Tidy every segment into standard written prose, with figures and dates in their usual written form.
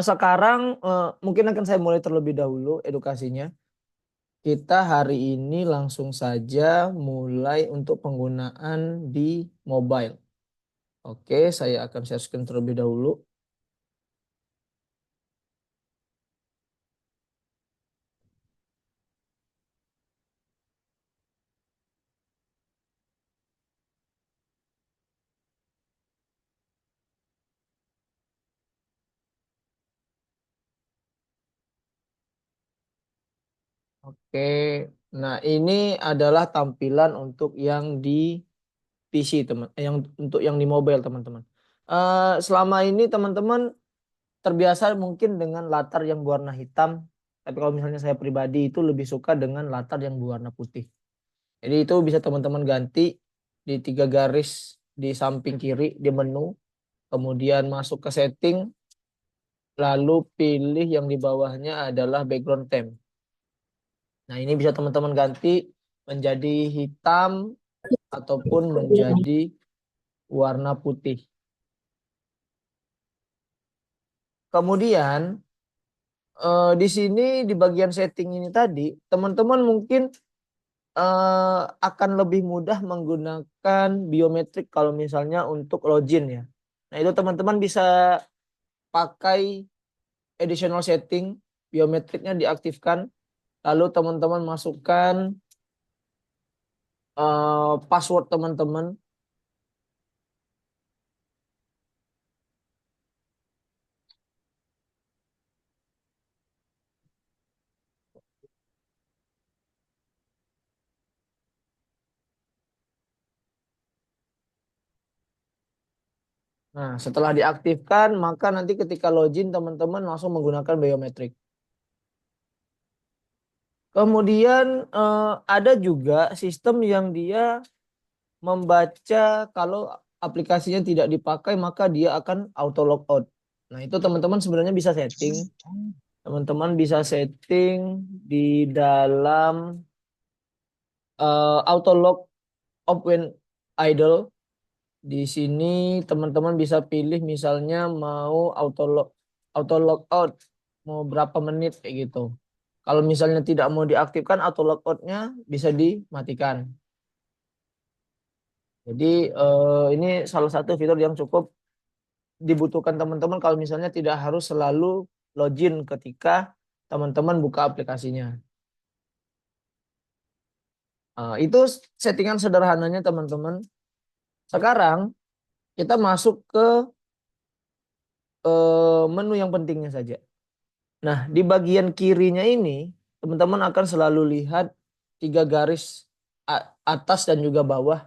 Sekarang mungkin akan saya mulai terlebih dahulu edukasinya. Kita hari ini langsung saja mulai untuk penggunaan di mobile. Oke, saya akan share screen terlebih dahulu. Oke, nah ini adalah tampilan untuk yang di PC teman, yang untuk yang di mobile teman-teman. Selama ini teman-teman terbiasa mungkin dengan latar yang berwarna hitam, tapi kalau misalnya saya pribadi itu lebih suka dengan latar yang berwarna putih. Jadi itu bisa teman-teman ganti di 3 garis di samping kiri di menu, kemudian masuk ke setting, lalu pilih yang di bawahnya adalah background theme. Nah ini bisa teman-teman ganti menjadi hitam ataupun menjadi warna putih. Kemudian di sini di bagian setting ini tadi, teman-teman mungkin akan lebih mudah menggunakan biometrik kalau misalnya untuk login ya. Nah itu teman-teman bisa pakai additional setting, biometriknya diaktifkan, lalu teman-teman masukkan password teman-teman. Nah setelah diaktifkan maka nanti ketika login teman-teman langsung menggunakan biometrik. Kemudian ada juga sistem yang dia membaca kalau aplikasinya tidak dipakai maka dia akan auto logout. Nah, itu teman-teman sebenarnya bisa setting. Teman-teman bisa setting di dalam auto log out when idle. Di sini teman-teman bisa pilih misalnya mau auto log out mau berapa menit kayak gitu. Kalau misalnya tidak mau diaktifkan auto logoutnya bisa dimatikan. Jadi ini salah satu fitur yang cukup dibutuhkan teman-teman kalau misalnya tidak harus selalu login ketika teman-teman buka aplikasinya. Itu settingan sederhananya teman-teman. Sekarang kita masuk ke menu yang pentingnya saja. Nah, di bagian kirinya ini teman-teman akan selalu lihat 3 garis atas dan juga bawah.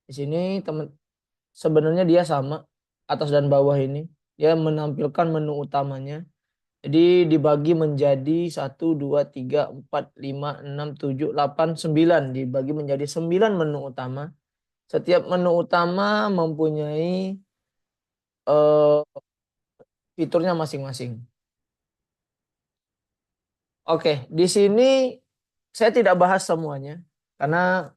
Di sini teman sebenarnya dia sama atas dan bawah ini. Dia menampilkan menu utamanya. Jadi dibagi menjadi 1, 2, 3, 4, 5, 6, 7, 8, 9. Dibagi menjadi 9 menu utama. Setiap menu utama mempunyai eh, fiturnya masing-masing. Oke, di sini saya tidak bahas semuanya. Karena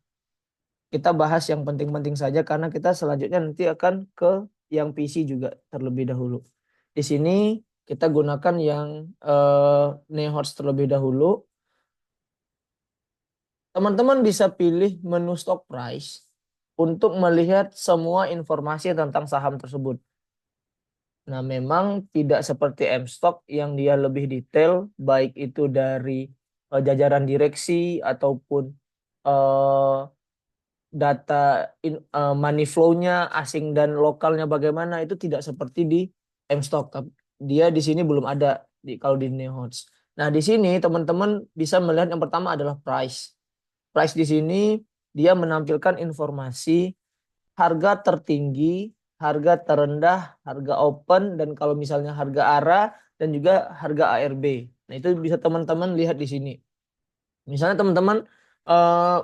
kita bahas yang penting-penting saja. Karena kita selanjutnya nanti akan ke yang PC juga terlebih dahulu. Di sini kita gunakan yang Nehots terlebih dahulu. Teman-teman bisa pilih menu stock price untuk melihat semua informasi tentang saham tersebut. Nah, memang tidak seperti M-Stock yang dia lebih detail, baik itu dari jajaran direksi ataupun eh, data money flow-nya asing dan lokalnya bagaimana itu tidak seperti di M-Stock. Dia di sini belum ada kalau di Nehots. Nah, di sini teman-teman bisa melihat yang pertama adalah price. Price di sini dia menampilkan informasi harga tertinggi, harga terendah, harga open, dan kalau misalnya harga ARA dan juga harga ARB. Nah itu bisa teman-teman lihat di sini. Misalnya teman-teman eh,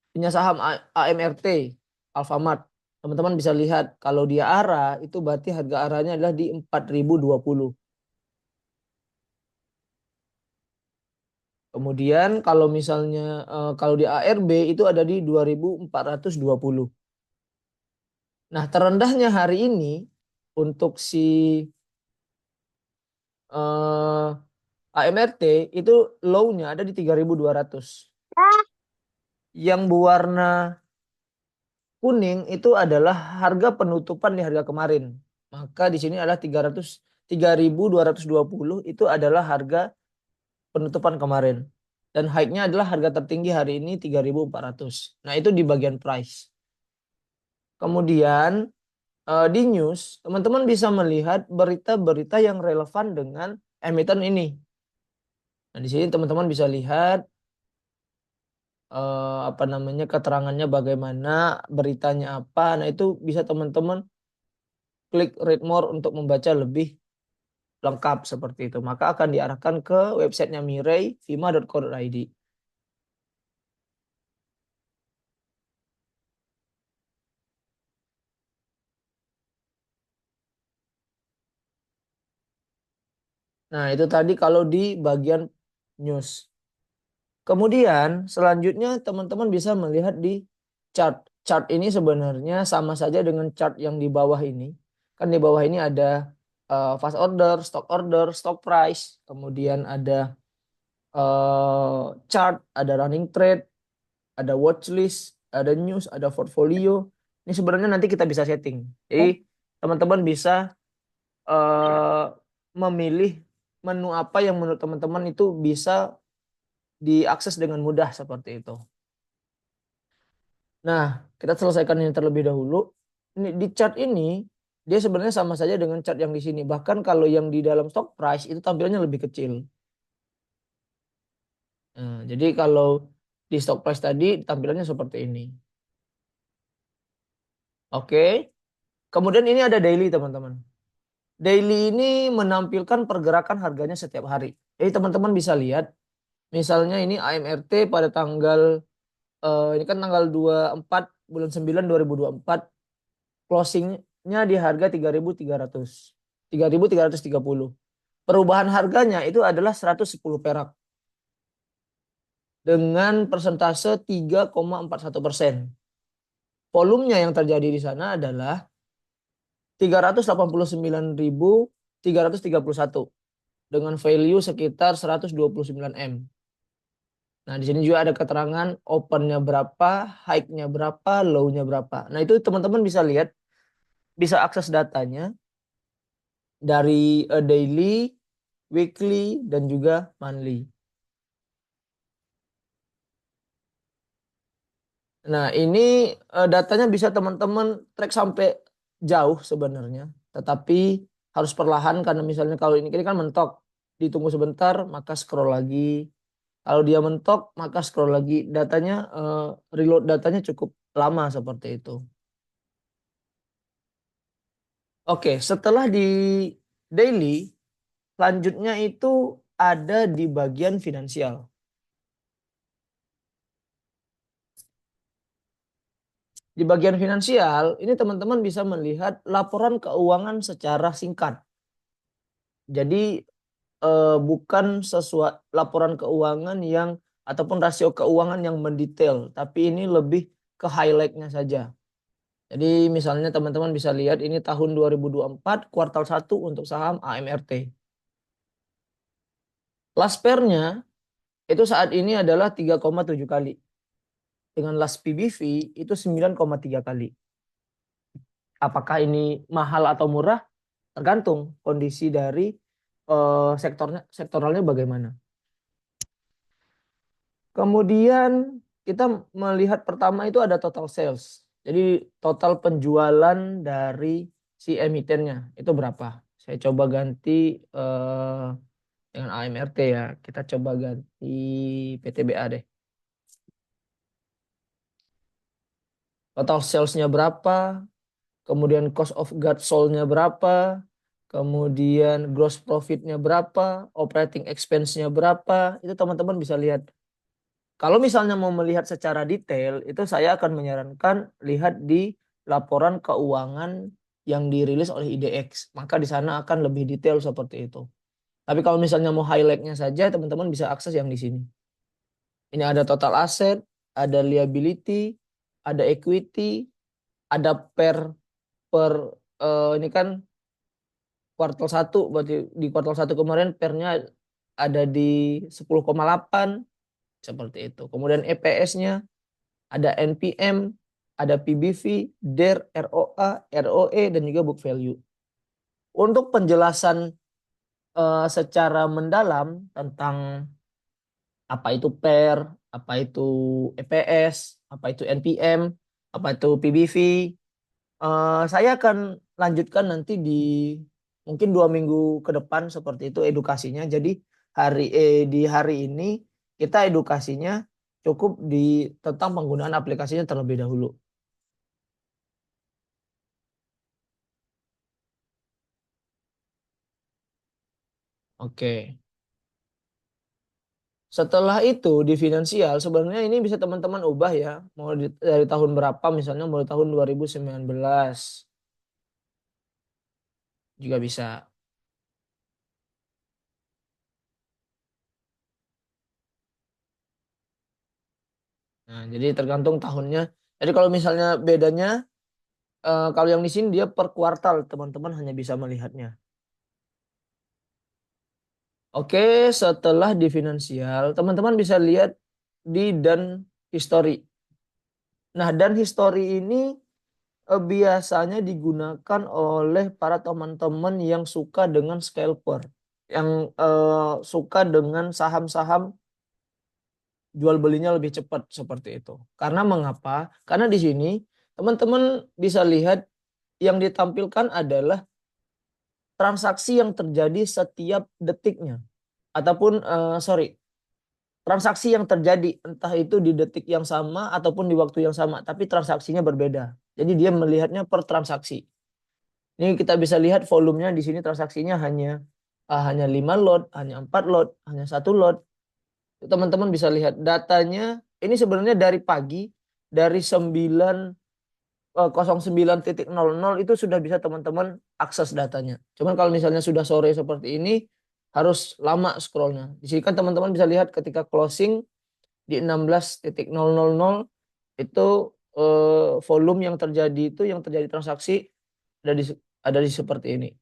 punya saham AMRT, Alfamart. Teman-teman bisa lihat kalau dia ARA itu berarti harga ARA-nya adalah di 4.020. Kemudian kalau misalnya kalau di ARB itu ada di 2.420. Nah, terendahnya hari ini untuk si eh, AMRT itu low-nya ada di 3.200. Yang berwarna kuning itu adalah harga penutupan di harga kemarin. Maka di sini adalah 3.220 itu adalah harga penutupan kemarin. Dan high-nya adalah harga tertinggi hari ini 3.400. Nah, itu di bagian price. Kemudian di news, teman-teman bisa melihat berita-berita yang relevan dengan emiten ini. Nah, di sini teman-teman bisa lihat apa namanya keterangannya bagaimana, beritanya apa. Nah, itu bisa teman-teman klik read more untuk membaca lebih lengkap seperti itu. Maka akan diarahkan ke websitenya Mirai, vima.co.id. Nah, itu tadi kalau di bagian news. Kemudian selanjutnya teman-teman bisa melihat di chart. Chart ini sebenarnya sama saja dengan chart yang di bawah ini. Kan di bawah ini ada fast order, stock price, kemudian ada chart, ada running trade, ada watch list, ada news, ada portfolio. Ini sebenarnya nanti kita bisa setting. Jadi teman-teman bisa eh, memilih menu apa yang menurut teman-teman itu bisa diakses dengan mudah seperti itu. Nah, kita selesaikan ini terlebih dahulu. Ini, di chart ini, dia sebenarnya sama saja dengan chart yang di sini. Bahkan kalau yang di dalam stock price itu tampilannya lebih kecil. Nah, jadi kalau di stock price tadi tampilannya seperti ini. Oke. Kemudian ini ada daily teman-teman. Daily ini menampilkan pergerakan harganya setiap hari. Jadi teman-teman bisa lihat. Misalnya ini AMRT pada tanggal, ini kan tanggal 24 bulan 9 2024. Closingnya di harga 3.330. Perubahan harganya itu adalah 110 perak dengan persentase 3,41%. Volumenya yang terjadi di sana adalah 389.331 dengan value sekitar 129 M. Nah, di sini juga ada keterangan opennya berapa, high-nya berapa, low-nya berapa. Nah, itu teman-teman bisa lihat, bisa akses datanya dari daily, weekly, dan juga monthly. Nah, ini datanya bisa teman-teman track sampai jauh sebenarnya. Tetapi harus perlahan karena misalnya kalau ini kan mentok. Ditunggu sebentar, maka scroll lagi. Kalau dia mentok, maka scroll lagi. Datanya, reload datanya cukup lama seperti itu. Oke, setelah di daily, selanjutnya itu ada di bagian finansial. Di bagian finansial, ini teman-teman bisa melihat laporan keuangan secara singkat. Jadi bukan sesuatu laporan keuangan yang ataupun rasio keuangan yang mendetail, tapi ini lebih ke highlight-nya saja. Jadi misalnya teman-teman bisa lihat ini tahun 2024 kuartal 1 untuk saham AMRT. Last pair-nya itu saat ini adalah 3,7 kali. Dengan last PBV itu 9,3 kali. Apakah ini mahal atau murah? Tergantung kondisi dari sektoralnya bagaimana. Kemudian kita melihat pertama itu ada total sales. Jadi total penjualan dari si emitennya itu berapa. Saya coba ganti dengan AMRT ya. Kita coba ganti PTBA deh. Total salesnya berapa. Kemudian cost of goods sold-nya berapa. Kemudian gross profit-nya berapa. Operating expense-nya berapa. Itu teman-teman bisa lihat. Kalau misalnya mau melihat secara detail, itu saya akan menyarankan lihat di laporan keuangan yang dirilis oleh IDX. Maka di sana akan lebih detail seperti itu. Tapi kalau misalnya mau highlight-nya saja, teman-teman bisa akses yang di sini. Ini ada total aset, ada liability, ada equity, ada per ini kan kuartal 1, berarti di kuartal 1 kemarin pernya ada di 10,8 seperti itu. Kemudian EPS-nya ada NPM, ada PBV, DER, ROA, ROE dan juga book value. Untuk penjelasan secara mendalam tentang apa itu PER, apa itu EPS, apa itu NPM, apa itu PBV, saya akan lanjutkan nanti di mungkin 2 minggu ke depan seperti itu edukasinya. Jadi di hari ini kita edukasinya cukup di tentang penggunaan aplikasinya terlebih dahulu. Oke. Setelah itu di finansial sebenarnya ini bisa teman-teman ubah ya. Mau dari tahun berapa misalnya mulai tahun 2019 juga bisa. Nah, jadi tergantung tahunnya. Jadi kalau misalnya bedanya kalau yang di sini dia per kuartal teman-teman hanya bisa melihatnya. Oke, setelah di finansial teman-teman bisa lihat di dan history. Nah, dan history ini biasanya digunakan oleh para teman-teman yang suka dengan scalper, yang suka dengan saham-saham jual belinya lebih cepat seperti itu. Karena mengapa? Karena di sini teman-teman bisa lihat yang ditampilkan adalah transaksi yang terjadi setiap detiknya. Ataupun transaksi yang terjadi entah itu di detik yang sama ataupun di waktu yang sama, tapi transaksinya berbeda. Jadi dia melihatnya per transaksi. Ini kita bisa lihat volumenya di sini transaksinya hanya 5 lot, hanya 4 lot, hanya 1 lot. Teman-teman bisa lihat datanya ini sebenarnya dari pagi dari 09.00 itu sudah bisa teman-teman akses datanya. Cuman kalau misalnya sudah sore seperti ini harus lama scrollnya. Di sini kan teman-teman bisa lihat ketika closing di 16.000 itu volume yang terjadi transaksi ada di seperti ini.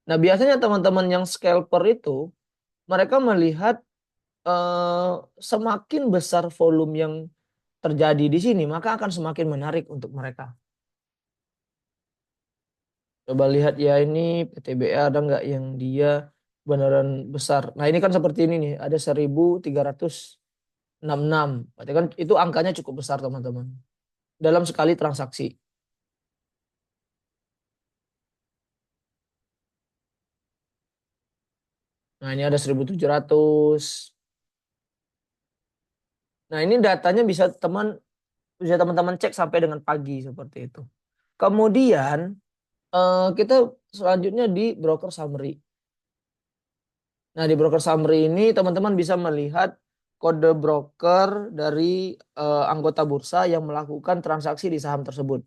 Nah, biasanya teman-teman yang scalper itu mereka melihat semakin besar volume yang terjadi di sini, maka akan semakin menarik untuk mereka. Coba lihat ya ini PTBA ada nggak yang dia beneran besar. Nah, ini kan seperti ini nih, ada 1366. Berarti kan itu angkanya cukup besar teman-teman. Dalam sekali transaksi. Nah, ini ada 1700. Nah, ini datanya bisa teman-teman cek sampai dengan pagi seperti itu. Kemudian kita selanjutnya di broker summary. Nah, di broker summary ini teman-teman bisa melihat kode broker dari anggota bursa yang melakukan transaksi di saham tersebut.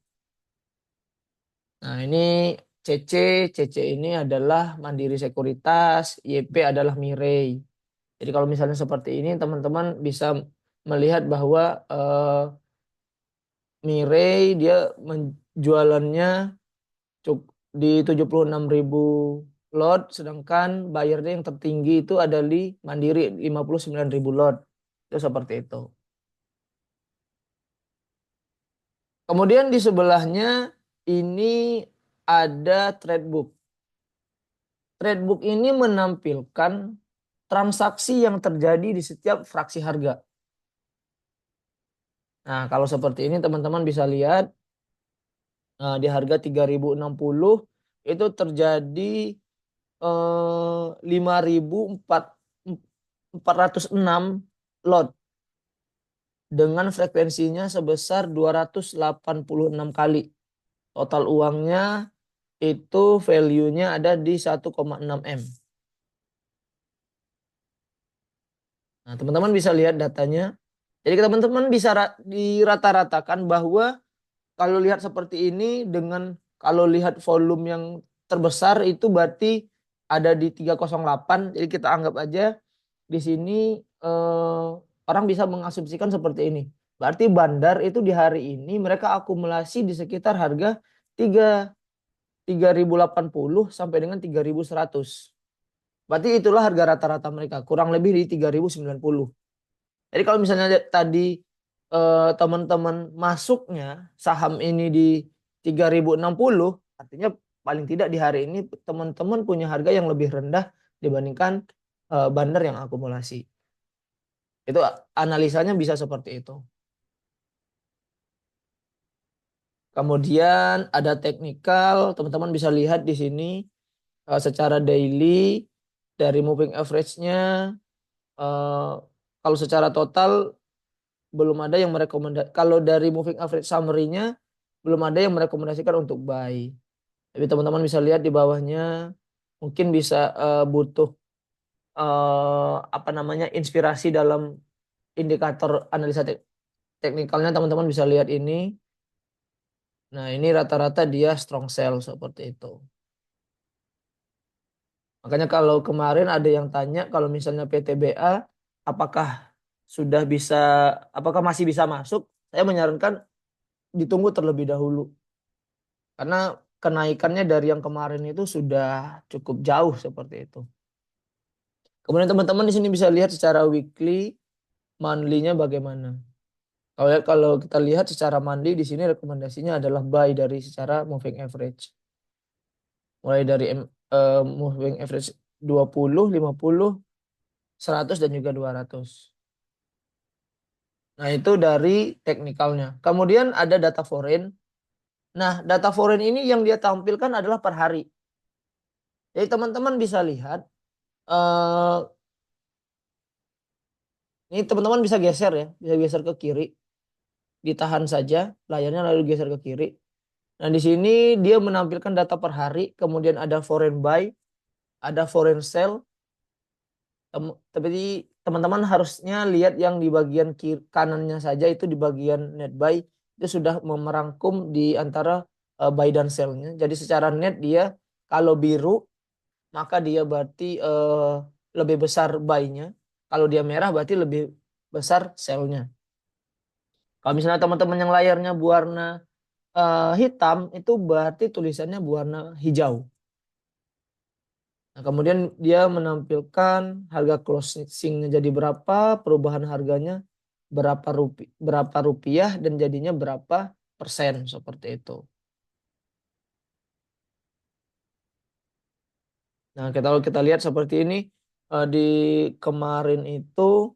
Nah, ini CC, CC ini adalah Mandiri Sekuritas, YP adalah Mirai. Jadi kalau misalnya seperti ini teman-teman bisa melihat bahwa Mirai dia menjualannya di 76.000 lot, sedangkan bayarnya yang tertinggi itu ada di Mandiri 59.000 lot. Itu seperti itu. Kemudian di sebelahnya ini ada Tradebook. Tradebook ini menampilkan transaksi yang terjadi di setiap fraksi harga. Nah, kalau seperti ini teman-teman bisa lihat di harga 3.060 itu terjadi 5.406 lot dengan frekuensinya sebesar 286 kali. Total uangnya itu value-nya ada di 1,6 M. Nah, teman-teman bisa lihat datanya. Jadi teman-teman bisa dirata-ratakan bahwa kalau lihat seperti ini dengan kalau lihat volume yang terbesar itu berarti ada di 308. Jadi kita anggap aja di sini orang bisa mengasumsikan seperti ini. Berarti bandar itu di hari ini mereka akumulasi di sekitar harga 3 3.080 sampai dengan 3.100. Berarti itulah harga rata-rata mereka, kurang lebih di 3.090. Jadi kalau misalnya tadi teman-teman masuknya saham ini di 3.060, artinya paling tidak di hari ini teman-teman punya harga yang lebih rendah dibandingkan bandar yang akumulasi. Itu analisanya bisa seperti itu. Kemudian ada teknikal, teman-teman bisa lihat di sini secara daily dari moving average-nya. Kalau secara total belum ada yang merekomendasikan. Kalau dari moving average summary-nya belum ada yang merekomendasikan untuk buy. Tapi teman-teman bisa lihat di bawahnya, mungkin bisa butuh apa namanya, inspirasi dalam indikator analisa teknikalnya, teman-teman bisa lihat ini. Nah, ini rata-rata dia strong sell seperti itu. Makanya kalau kemarin ada yang tanya kalau misalnya PTBA apakah sudah bisa, apakah masih bisa masuk? Saya menyarankan ditunggu terlebih dahulu. Karena kenaikannya dari yang kemarin itu sudah cukup jauh seperti itu. Kemudian teman-teman di sini bisa lihat secara weekly, monthly-nya bagaimana. Kalau kita lihat secara monthly di sini rekomendasinya adalah buy dari secara moving average. Mulai dari moving average 20, 50, 100 dan juga 200. Nah, itu dari teknikalnya. Kemudian ada data foreign. Nah, data foreign ini yang dia tampilkan adalah per hari. Jadi teman-teman bisa lihat, eh, ini teman-teman bisa geser ya, bisa geser ke kiri, ditahan saja layarnya lalu geser ke kiri. Nah, di sini dia menampilkan data per hari, kemudian ada foreign buy, ada foreign sell. Tapi teman-teman harusnya lihat yang di bagian kanannya saja, itu di bagian net buy itu sudah merangkum di antara buy dan sell-nya. Jadi secara net dia kalau biru maka dia berarti lebih besar buy-nya. Kalau dia merah berarti lebih besar sell-nya. Kalau misalnya teman-teman yang layarnya berwarna hitam itu berarti tulisannya berwarna hijau. Nah, kemudian dia menampilkan harga closing-nya jadi berapa, perubahan harganya berapa rupiah dan jadinya berapa persen seperti itu. Nah, kalau kita lihat seperti ini di kemarin itu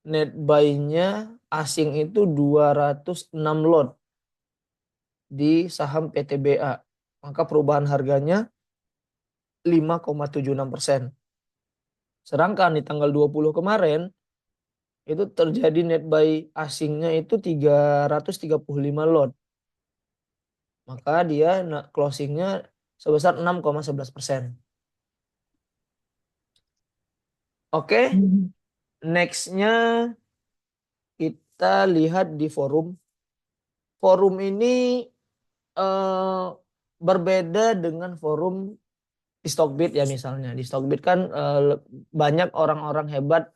net buy-nya asing itu 206 lot di saham PTBA. Maka perubahan harganya 5,76%. Sedangkan di tanggal 20 kemarin itu terjadi net buy asingnya itu 335 lot. Maka dia closingnya sebesar 6,11%. Oke, nextnya kita lihat di forum. Forum ini eh, berbeda dengan forum di Stockbit ya misalnya. Di Stockbit kan banyak orang-orang hebat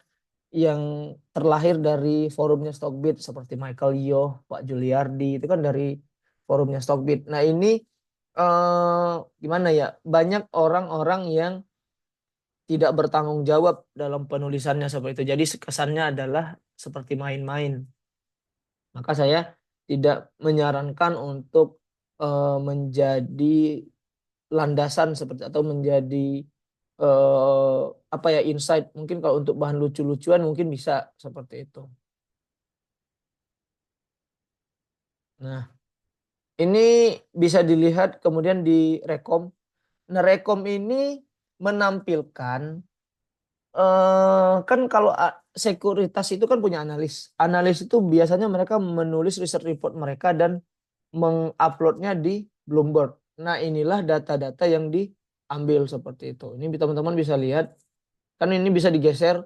yang terlahir dari forumnya Stockbit seperti Michael Yo, Pak Juliardi, itu kan dari forumnya Stockbit. Nah, ini gimana ya? Banyak orang-orang yang tidak bertanggung jawab dalam penulisannya seperti itu. Jadi kesannya adalah seperti main-main. Maka saya tidak menyarankan untuk menjadi landasan seperti atau menjadi apa ya, insight. Mungkin kalau untuk bahan lucu-lucuan mungkin bisa seperti itu. Nah, ini bisa dilihat kemudian di rekom. Nah, rekom ini menampilkan kan kalau sekuritas itu kan punya analis. Analis itu biasanya mereka menulis research report mereka dan menguploadnya di Bloomberg. Nah, inilah data-data yang diambil seperti itu. Ini teman-teman bisa lihat. Kan ini bisa digeser.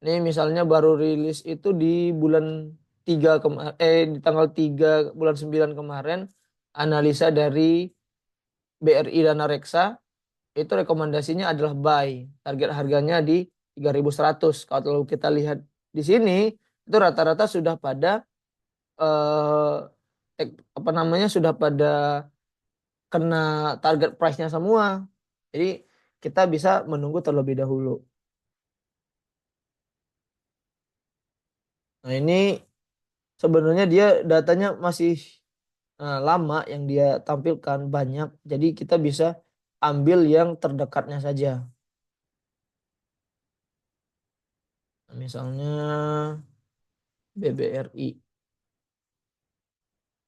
Ini misalnya baru rilis itu di bulan 3 di tanggal 3 bulan 9 kemarin, analisa dari BRI Dana Reksa itu rekomendasinya adalah buy. Target harganya di 3.100. Kalau kita lihat di sini itu rata-rata sudah pada apa namanya, sudah pada kena target price-nya semua. Jadi kita bisa menunggu terlebih dahulu. Nah, ini sebenarnya dia datanya masih lama yang dia tampilkan banyak. Jadi kita bisa ambil yang terdekatnya saja. Nah, misalnya BBRI.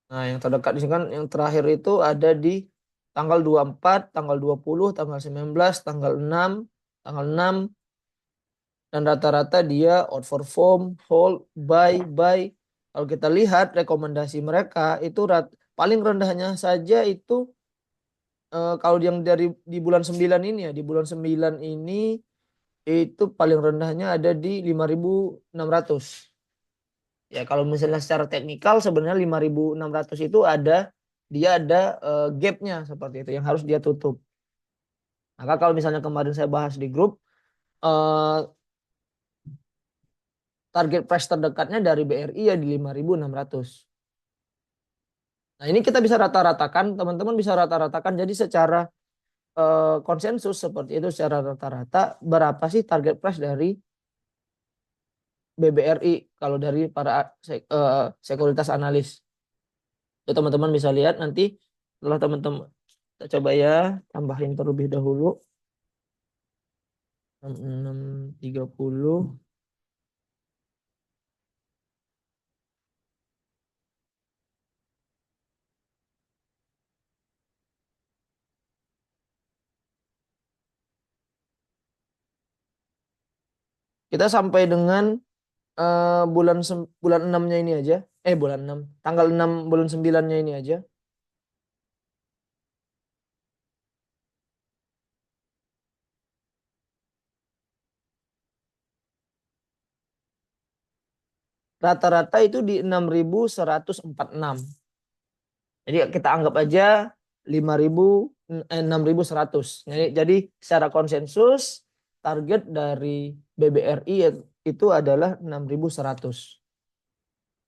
Nah, yang terdekat di sini kan yang terakhir itu ada di tanggal 24, tanggal 20, tanggal 19, tanggal 6, dan rata-rata dia outperform, hold, buy. Kalau kita lihat rekomendasi mereka itu paling rendahnya saja itu kalau yang dari di bulan 9 ini ya, di bulan 9 ini itu paling rendahnya ada di 5.600. Ya, kalau misalnya secara teknikal sebenarnya 5.600 itu dia ada gapnya seperti itu yang harus dia tutup. Maka kalau misalnya kemarin saya bahas di grup, eh, target price terdekatnya dari BRI ya di 5.600. Nah, ini kita bisa rata-ratakan, teman-teman bisa rata-ratakan. Jadi secara konsensus seperti itu secara rata-rata berapa sih target price dari BBRI kalau dari para sekuritas analis. Itu teman-teman bisa lihat nanti setelah teman-teman kita coba ya tambahin terlebih dahulu 6630. Kita sampai dengan bulan 6-nya ini aja. Bulan 6. Tanggal 6 bulan 9-nya ini aja. Rata-rata itu di 6.146. Jadi kita anggap aja 6.100. Jadi secara konsensus target dari BBRI itu adalah 6.100.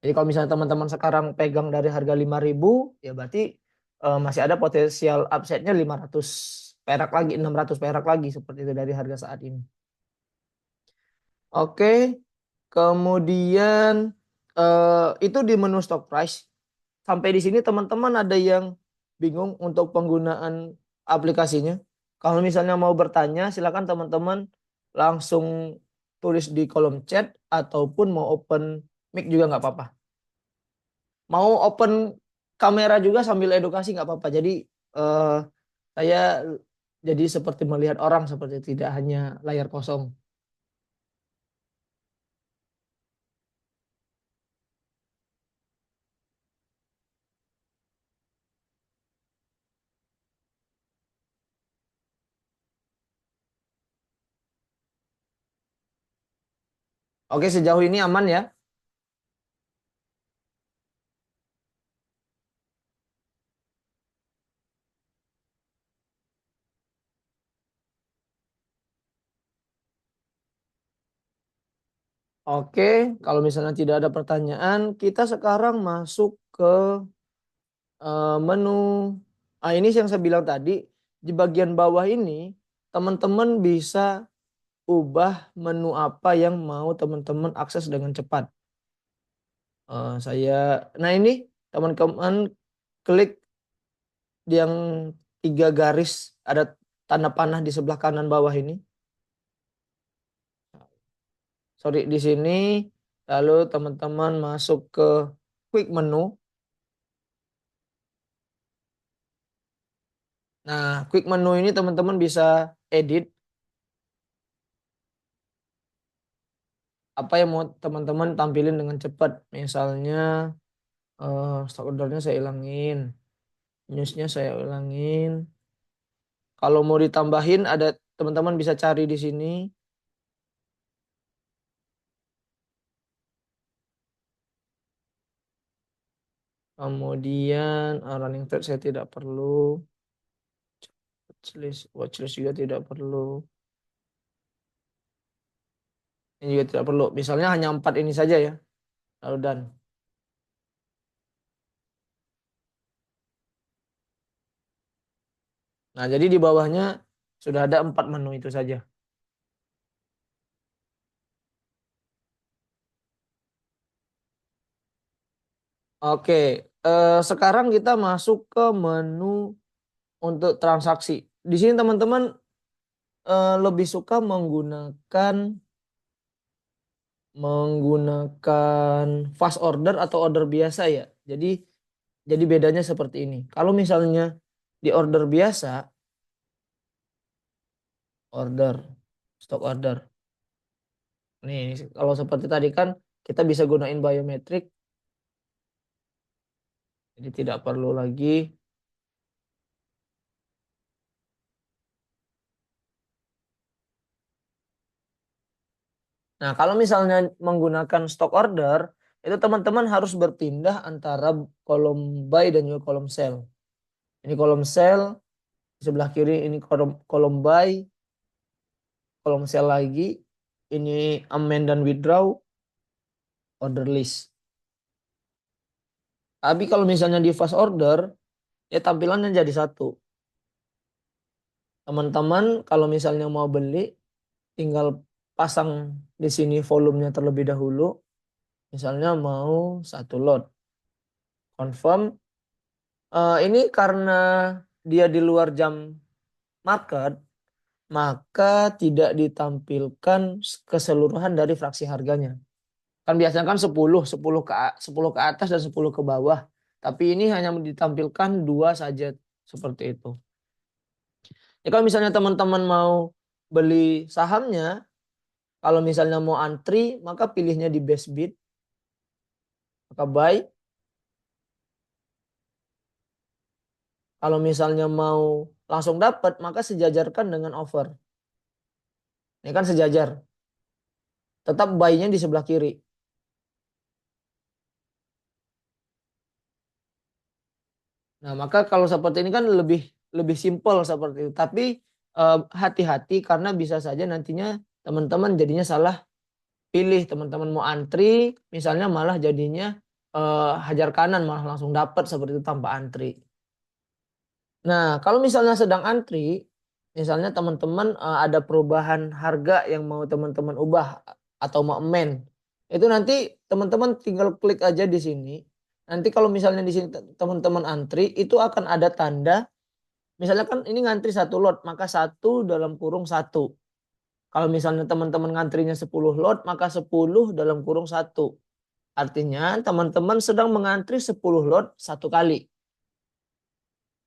Jadi kalau misalnya teman-teman sekarang pegang dari harga 5.000, ya berarti masih ada potensial upside-nya 500 perak lagi, 600 perak lagi seperti itu dari harga saat ini. Oke, kemudian itu di menu stock price. Sampai di sini teman-teman ada yang bingung untuk penggunaan aplikasinya. Kalau misalnya mau bertanya, silakan teman-teman langsung tulis di kolom chat ataupun mau open mic juga nggak apa-apa. Mau open kamera juga sambil edukasi nggak apa-apa. Jadi eh, saya jadi seperti melihat orang seperti tidak hanya layar kosong. Oke, sejauh ini aman ya. Oke, kalau misalnya tidak ada pertanyaan, kita sekarang masuk ke menu. Ini yang saya bilang tadi, di bagian bawah ini teman-teman bisa ubah menu apa yang mau teman-teman akses dengan cepat. Nah ini teman-teman klik yang 3 garis ada tanda panah di sebelah kanan bawah ini. Sorry di sini, lalu teman-teman masuk ke quick menu. Nah, quick menu ini teman-teman bisa edit apa yang mau teman-teman tampilin dengan cepat. Misalnya stock ordernya saya ilangin, newsnya saya ilangin. Kalau mau ditambahin ada teman-teman bisa cari di sini. Kemudian running trade saya tidak perlu. Watchlist juga tidak perlu. Ini juga tidak perlu. Misalnya hanya 4 ini saja ya. Lalu dan. Nah, jadi di bawahnya sudah ada 4 menu itu saja. Oke, sekarang kita masuk ke menu untuk transaksi. Di sini teman-teman lebih suka menggunakan fast order atau order biasa ya. Jadi bedanya seperti ini. Kalau misalnya di order biasa, order, stock order. Nih, kalau seperti tadi kan kita bisa gunain biometrik, jadi tidak perlu lagi. Nah, kalau misalnya menggunakan stock order, itu teman-teman harus berpindah antara kolom buy dan juga kolom sell. Ini kolom sell, di sebelah kiri ini kolom buy, kolom sell lagi, ini amend dan withdraw, order list. Tapi kalau misalnya di fast order, ya tampilannya jadi satu. Teman-teman kalau misalnya mau beli, tinggal pasang di sini volumenya terlebih dahulu. Misalnya mau satu lot, confirm. Ini karena dia di luar jam market, maka tidak ditampilkan keseluruhan dari fraksi harganya. Kan biasanya kan 10, 10 ke atas dan 10 ke bawah. Tapi ini hanya ditampilkan dua saja seperti itu. Ya kalau misalnya teman-teman mau beli sahamnya, kalau misalnya mau antri, maka pilihnya di best bid, maka buy. Kalau misalnya mau langsung dapat, maka sejajarkan dengan offer. Ini kan sejajar. Tetap buy-nya di sebelah kiri. Nah, maka kalau seperti ini kan lebih lebih simpel seperti itu. Tapi hati-hati karena bisa saja nantinya teman-teman jadinya salah pilih. Teman-teman mau antri, misalnya malah jadinya hajar kanan malah langsung dapat seperti itu tanpa antri. Nah, kalau misalnya sedang antri, misalnya teman-teman ada perubahan harga yang mau teman-teman ubah atau mau amend, itu nanti teman-teman tinggal klik aja di sini. Nanti kalau misalnya di sini teman-teman antri, itu akan ada tanda, misalnya kan ini ngantri satu lot, maka satu dalam kurung satu. Kalau misalnya teman-teman ngantrinya 10 lot, maka 10 dalam kurung satu. Artinya teman-teman sedang mengantri 10 lot satu kali.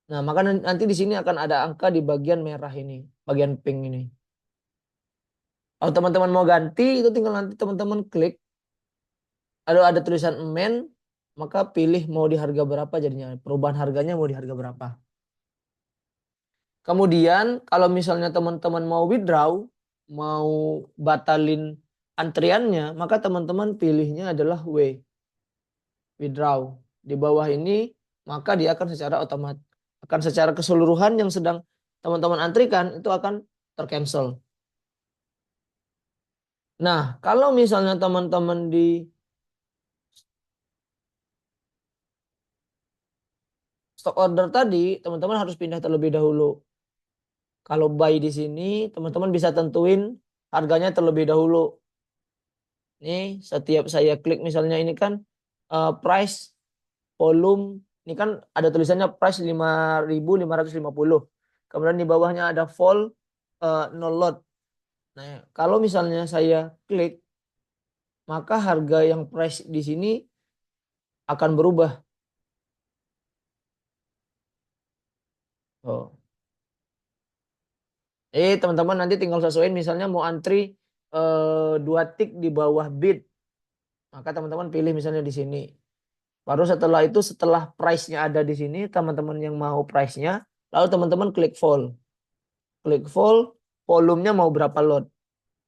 Nah, maka nanti di sini akan ada angka di bagian merah ini, bagian pink ini. Kalau teman-teman mau ganti, itu tinggal nanti teman-teman klik. Ada tulisan amend, maka pilih mau di harga berapa jadinya. Perubahan harganya mau di harga berapa. Kemudian kalau misalnya teman-teman mau withdraw, mau batalin antriannya, maka teman-teman pilihnya adalah withdraw. Di bawah ini, maka dia akan secara otomatis, akan secara keseluruhan yang sedang teman-teman antrikan itu akan tercancel. Nah, kalau misalnya teman-teman di stock order tadi, teman-teman harus pindah terlebih dahulu. Kalau buy di sini, teman-teman bisa tentuin harganya terlebih dahulu. Nih, setiap saya klik misalnya ini kan price, volume, ini kan ada tulisannya price 5.550. Kemudian di bawahnya ada vol, no lot. Nah, kalau misalnya saya klik, maka harga yang price di sini akan berubah. Oh. Teman-teman nanti tinggal sesuaiin misalnya mau antri 2 tick di bawah bid, maka teman-teman pilih misalnya di sini. Baru setelah itu setelah price-nya ada di sini, teman-teman yang mau price-nya, lalu teman-teman klik vol. Klik vol, volumenya mau berapa lot?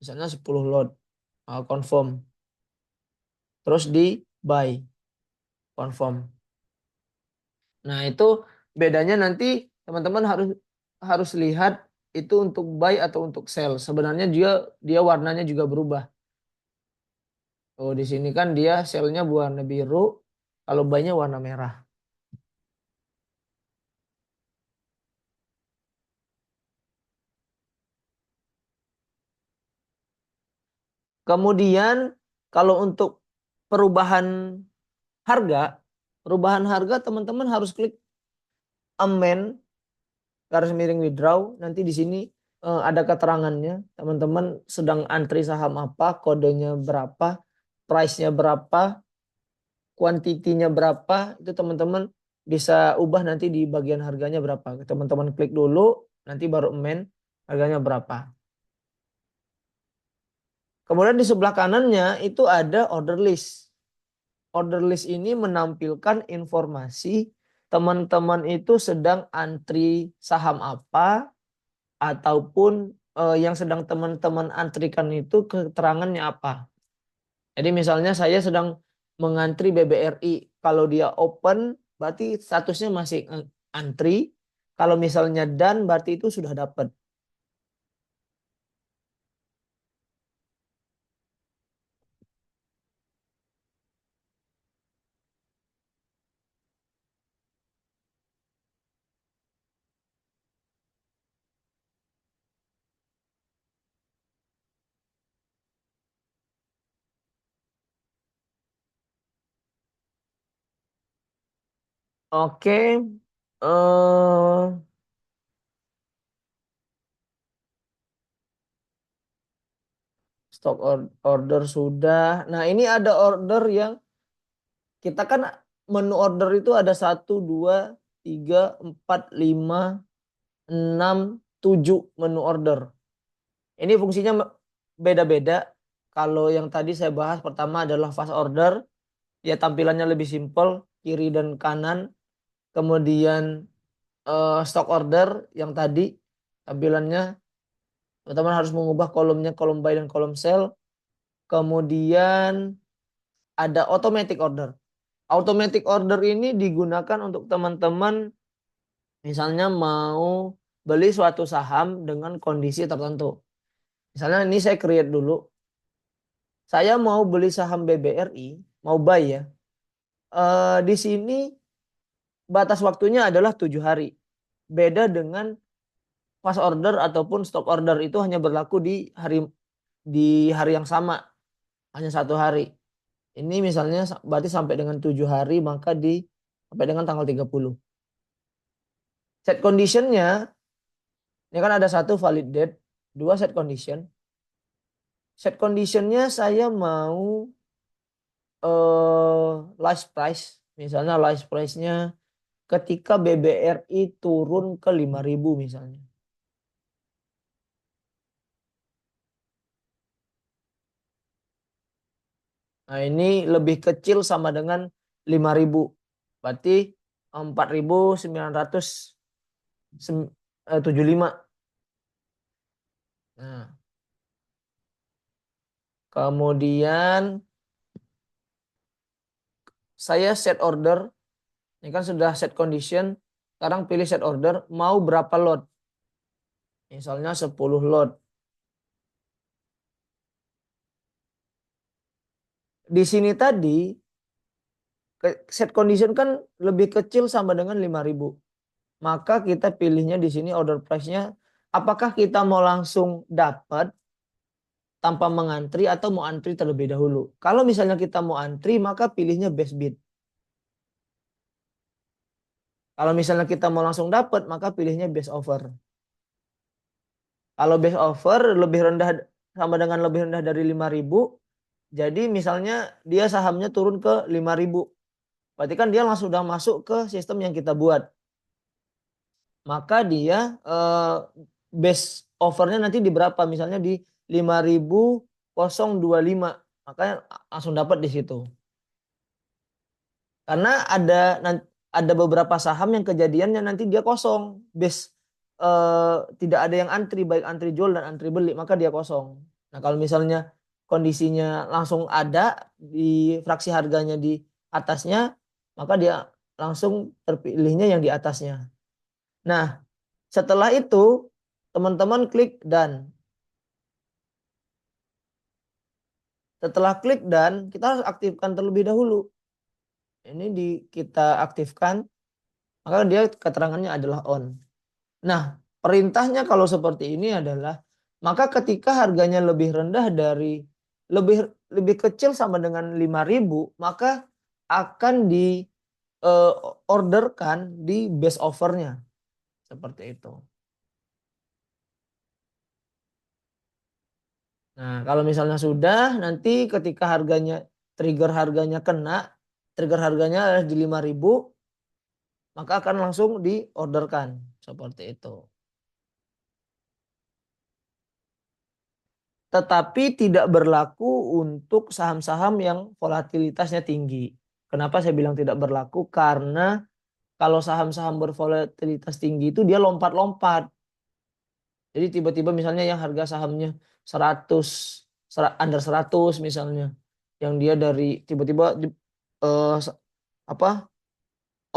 Misalnya 10 lot. Confirm. Terus di buy, confirm. Nah, itu bedanya nanti teman-teman harus harus lihat itu untuk buy atau untuk sell. Sebenarnya dia dia warnanya juga berubah. Oh, di sini kan dia sell-nya warna biru, kalau buy-nya warna merah. Kemudian kalau untuk perubahan harga teman-teman harus klik amend garis miring withdraw. Nanti di sini ada keterangannya. Teman-teman sedang antri saham apa, kodenya berapa, price-nya berapa, kuantitinya berapa, itu teman-teman bisa ubah nanti di bagian harganya berapa. Teman-teman klik dulu, nanti baru amend harganya berapa. Kemudian di sebelah kanannya itu ada order list. Order list ini menampilkan informasi teman-teman itu sedang antri saham apa ataupun yang sedang teman-teman antrikan itu keterangannya apa. Jadi misalnya saya sedang mengantri BBRI, kalau dia open berarti statusnya masih antri. Kalau misalnya done berarti itu sudah dapat. Oke, eh stok order sudah. Nah ini ada order yang kita kan menu order itu ada 1, 2, 3, 4, 5, 6, 7 menu order. Ini fungsinya beda-beda. Kalau yang tadi saya bahas pertama adalah fast order. Ya tampilannya lebih simpel, kiri dan kanan. Kemudian stock order yang tadi tampilannya teman-teman harus mengubah kolomnya kolom buy dan kolom sell. Kemudian ada automatic order. Automatic order ini digunakan untuk teman-teman misalnya mau beli suatu saham dengan kondisi tertentu. Misalnya ini saya create dulu. Saya mau beli saham BBRI, mau buy ya. Di sini batas waktunya adalah 7 hari. Beda dengan fast order ataupun stock order itu hanya berlaku di hari yang sama, hanya 1 hari. Ini misalnya berarti sampai dengan 7 hari maka sampai dengan tanggal 30. Set conditionnya ini kan ada 1 valid date, 2 set condition. Set conditionnya saya mau last price. Misalnya last price-nya ketika BBRI turun ke 5.000 misalnya. Nah ini lebih kecil sama dengan 5.000. Berarti 4.975. Nah, kemudian saya set order. Ini kan sudah set condition. Sekarang pilih set order. Mau berapa lot? Misalnya 10 lot. Di sini tadi set condition kan lebih kecil sama dengan 5.000. Maka kita pilihnya di sini order price-nya. Apakah kita mau langsung dapat tanpa mengantri atau mau antri terlebih dahulu. Kalau misalnya kita mau antri maka pilihnya best bid. Kalau misalnya kita mau langsung dapat maka pilihnya best offer. Kalau best offer lebih rendah sama dengan lebih rendah dari 5.000. Jadi misalnya dia sahamnya turun ke 5.000. Berarti kan dia langsung sudah masuk ke sistem yang kita buat. Maka dia best offernya nanti di berapa? Misalnya di 5.025. Makanya langsung dapat di situ. Karena ada beberapa saham yang kejadiannya nanti dia kosong, tidak ada yang antri, baik antri jual dan antri beli, maka dia kosong. Nah kalau misalnya kondisinya langsung ada di fraksi harganya di atasnya, maka dia langsung terpilihnya yang di atasnya. Nah setelah itu teman-teman klik done. Setelah klik done, kita harus aktifkan terlebih dahulu. Ini kita aktifkan, maka dia keterangannya adalah on. Nah, perintahnya kalau seperti ini adalah, maka ketika harganya lebih rendah dari lebih lebih kecil sama dengan 5.000, maka akan di orderkan di best offernya seperti itu. Nah, kalau misalnya sudah, nanti ketika trigger harganya kena, trigger harganya adalah di 5.000, maka akan langsung diorderkan seperti itu. Tetapi tidak berlaku untuk saham-saham yang volatilitasnya tinggi. Kenapa saya bilang tidak berlaku? Karena kalau saham-saham bervolatilitas tinggi itu dia lompat-lompat. Jadi tiba-tiba misalnya yang harga sahamnya 100, under 100 misalnya. Yang dia dari tiba-tiba eh, apa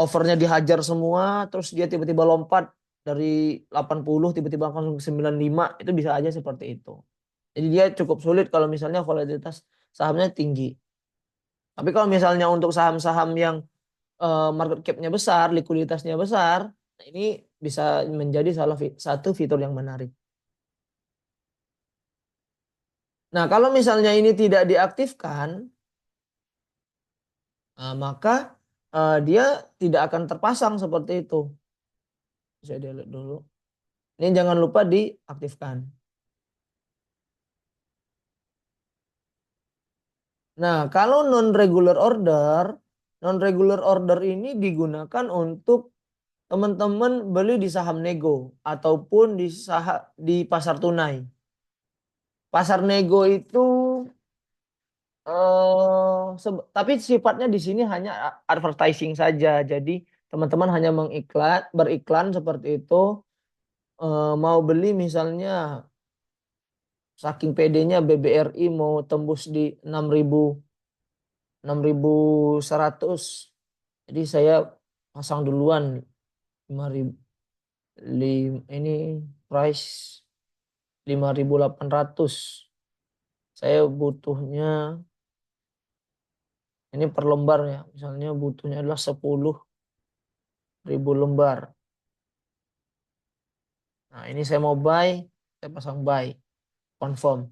overnya dihajar semua, terus dia tiba-tiba lompat dari 80 tiba-tiba langsung ke 95, itu bisa aja seperti itu. Jadi dia cukup sulit kalau misalnya volatilitas sahamnya tinggi. Tapi kalau misalnya untuk saham-saham yang market cap-nya besar, likuiditasnya besar, nah ini bisa menjadi satu fitur yang menarik. Nah, kalau misalnya ini tidak diaktifkan, maka dia tidak akan terpasang seperti itu. Saya lihat dulu. Ini jangan lupa diaktifkan. Nah, kalau non-regular order ini digunakan untuk teman-teman beli di saham nego ataupun di pasar tunai. Pasar nego itu tapi sifatnya di sini hanya advertising saja. Jadi teman-teman hanya beriklan seperti itu. Mau beli misalnya saking pedenya BBRI mau tembus di 6.100. Jadi saya pasang duluan 5.000, ini price 5.800. Saya butuhnya ini per lembar ya. Misalnya butuhnya adalah 10.000 lembar. Nah, ini saya mau buy, saya pasang buy, confirm.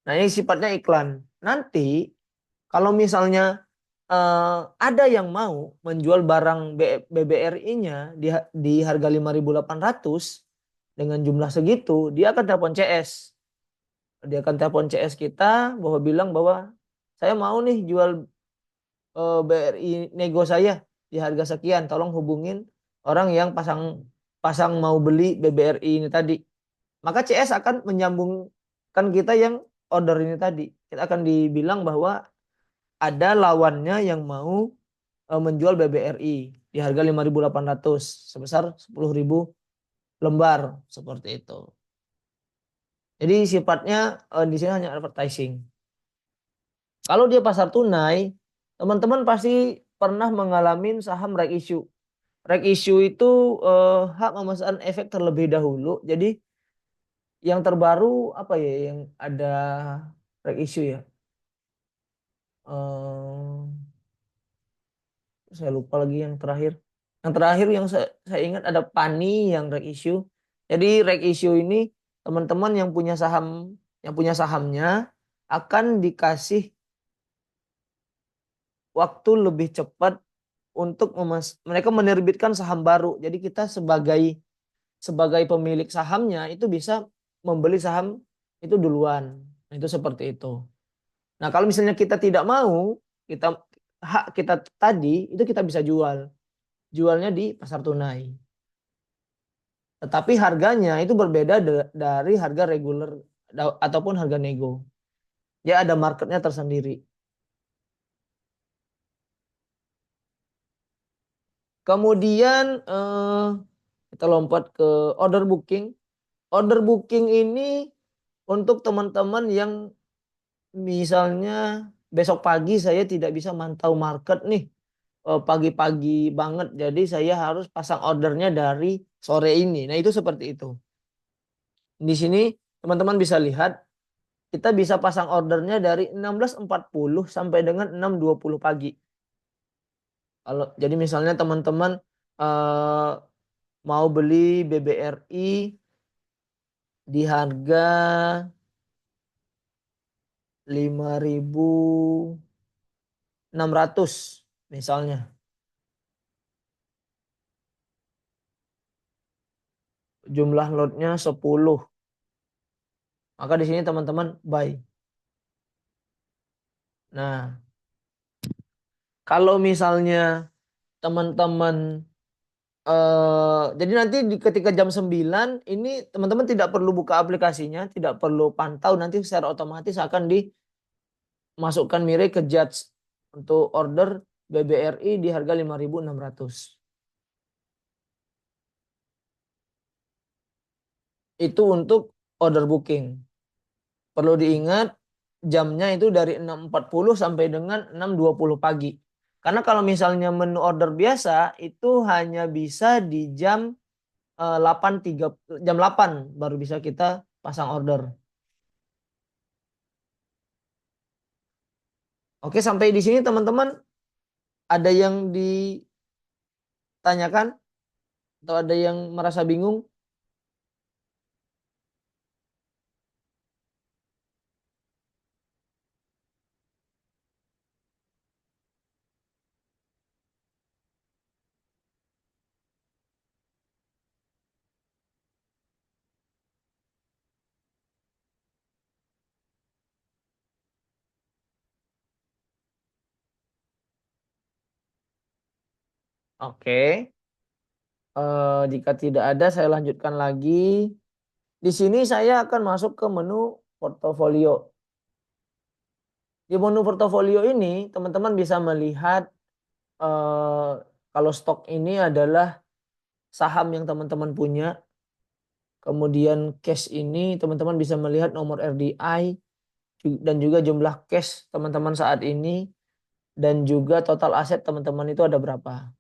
Nah, ini sifatnya iklan. Nanti kalau misalnya ada yang mau menjual barang BBRI-nya di harga 5.800 dengan jumlah segitu, dia akan telepon CS. Dia akan telepon CS kita bahwa bilang bahwa saya mau nih jual BRI nego saya di harga sekian. Tolong hubungin orang yang pasang pasang mau beli BBRI ini tadi. Maka CS akan menyambungkan kita yang order ini tadi. Kita akan dibilang bahwa ada lawannya yang mau menjual BBRI di harga 5.800 sebesar 10.000 lembar seperti itu. Jadi sifatnya di sini hanya advertising. Kalau dia pasar tunai, teman-teman pasti pernah mengalami saham reg issue. Reg issue itu hak memesan efek terlebih dahulu. Jadi yang terbaru apa ya yang ada reg issue ya? Eh, saya lupa lagi yang terakhir. Yang terakhir yang saya ingat ada Pani yang reg issue. Jadi reg issue ini teman-teman yang punya sahamnya akan dikasih waktu lebih cepat untuk mereka menerbitkan saham baru. Jadi kita sebagai sebagai pemilik sahamnya itu bisa membeli saham itu duluan. Nah, itu seperti itu. Nah, kalau misalnya kita tidak mau, hak kita tadi itu kita bisa jual. Jualnya di pasar tunai. Tetapi harganya itu berbeda dari harga reguler ataupun harga nego. Dia ada marketnya tersendiri. Kemudian kita lompat ke order booking. Order booking ini untuk teman-teman yang misalnya besok pagi saya tidak bisa mantau market nih pagi-pagi banget. Jadi saya harus pasang ordernya dari sore ini. Nah, itu seperti itu. Di sini teman-teman bisa lihat kita bisa pasang ordernya dari 16.40 sampai dengan 6.20 pagi. Kalau jadi misalnya teman-teman eh, mau beli BBRI di harga 5.600 misalnya. Jumlah lotnya 10. Maka di sini teman-teman buy. Nah, kalau misalnya teman-teman jadi nanti ketika jam 9 ini teman-teman tidak perlu buka aplikasinya, tidak perlu pantau, nanti secara otomatis akan dimasukkan Mirai ke Judge untuk order BBRI di harga 5.600. Itu untuk order booking. Perlu diingat jamnya itu dari 6.40 sampai dengan 6.20 pagi. Karena kalau misalnya menu order biasa itu hanya bisa di jam 8.3 jam 8 baru bisa kita pasang order. Oke, sampai di sini teman-teman ada yang ditanyakan atau ada yang merasa bingung? Oke. Jika tidak ada saya lanjutkan lagi. Di sini saya akan masuk ke menu portofolio. Di menu portofolio ini teman-teman bisa melihat eh, kalau stok ini adalah saham yang teman-teman punya. Kemudian cash ini teman-teman bisa melihat nomor RDI dan juga jumlah cash teman-teman saat ini dan juga total aset teman-teman itu ada berapa.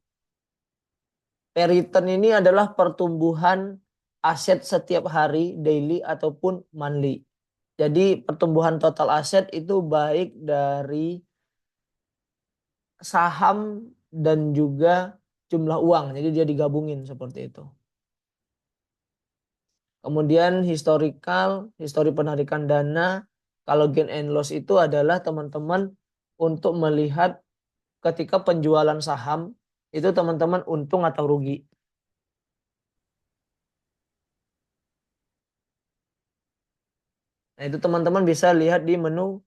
Return ini adalah pertumbuhan aset setiap hari, daily ataupun monthly. Jadi pertumbuhan total aset itu baik dari saham dan juga jumlah uang. Jadi dia digabungin seperti itu. Kemudian historical, histori penarikan dana. Kalau gain and loss itu adalah teman-teman untuk melihat ketika penjualan saham itu teman-teman untung atau rugi. Nah, itu teman-teman bisa lihat di menu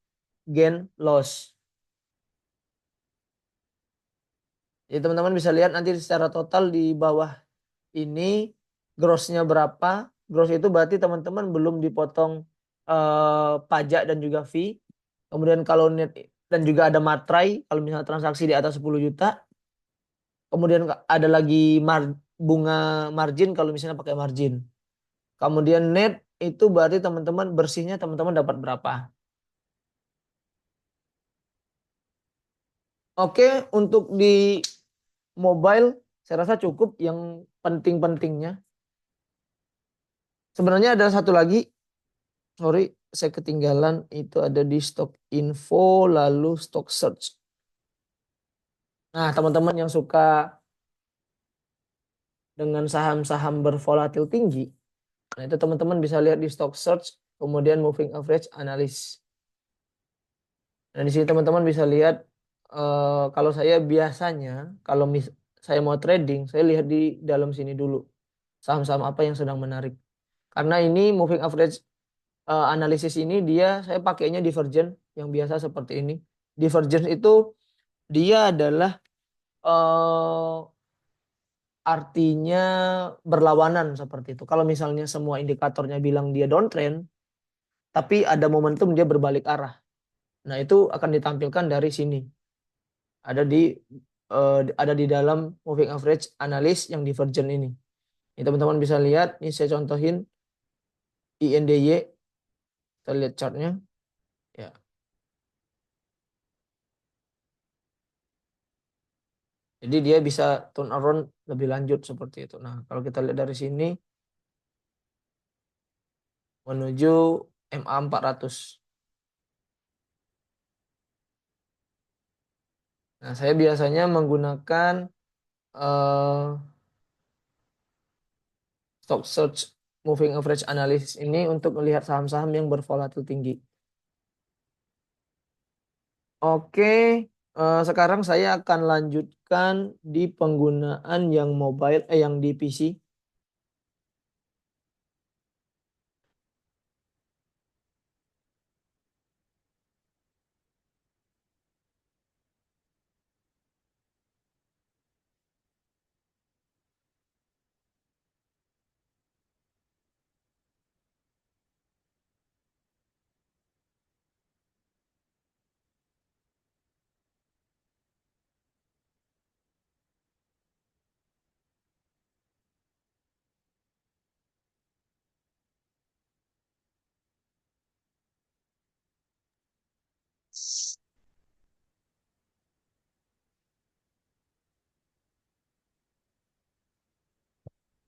gain loss. Jadi teman-teman bisa lihat nanti secara total di bawah ini grossnya berapa. Gross itu berarti teman-teman belum dipotong pajak dan juga fee. Kemudian kalau net dan juga ada matrai kalau misalnya transaksi di atas 10 juta. Kemudian ada lagi bunga margin kalau misalnya pakai margin. Kemudian net itu berarti teman-teman bersihnya teman-teman dapat berapa. Oke, untuk di mobile saya rasa cukup yang penting-pentingnya. Sebenarnya ada satu lagi, sorry saya ketinggalan, itu ada di stock info lalu stock search. Nah, teman-teman yang suka dengan saham-saham bervolatil tinggi, nah itu teman-teman bisa lihat di stock search, kemudian moving average analysis. Nah, di sini teman-teman bisa lihat kalau saya biasanya kalau saya mau trading, saya lihat di dalam sini dulu saham-saham apa yang sedang menarik. Karena ini moving average analisis ini saya pakainya divergent yang biasa seperti ini. Divergence itu dia adalah eh, artinya berlawanan seperti itu. Kalau misalnya semua indikatornya bilang dia downtrend, tapi ada momentum dia berbalik arah. Nah, itu akan ditampilkan dari sini. Ada di dalam moving average analysis yang divergent ini. Ini teman-teman bisa lihat, ini saya contohin INDY, kita lihat chartnya. Ya. Jadi dia bisa turn around lebih lanjut seperti itu. Nah, kalau kita lihat dari sini menuju MA 400. Nah, saya biasanya menggunakan eh, stock search moving average analysis ini untuk melihat saham-saham yang bervolatil tinggi. Oke, sekarang saya akan lanjutkan di penggunaan yang mobile, yang di PC.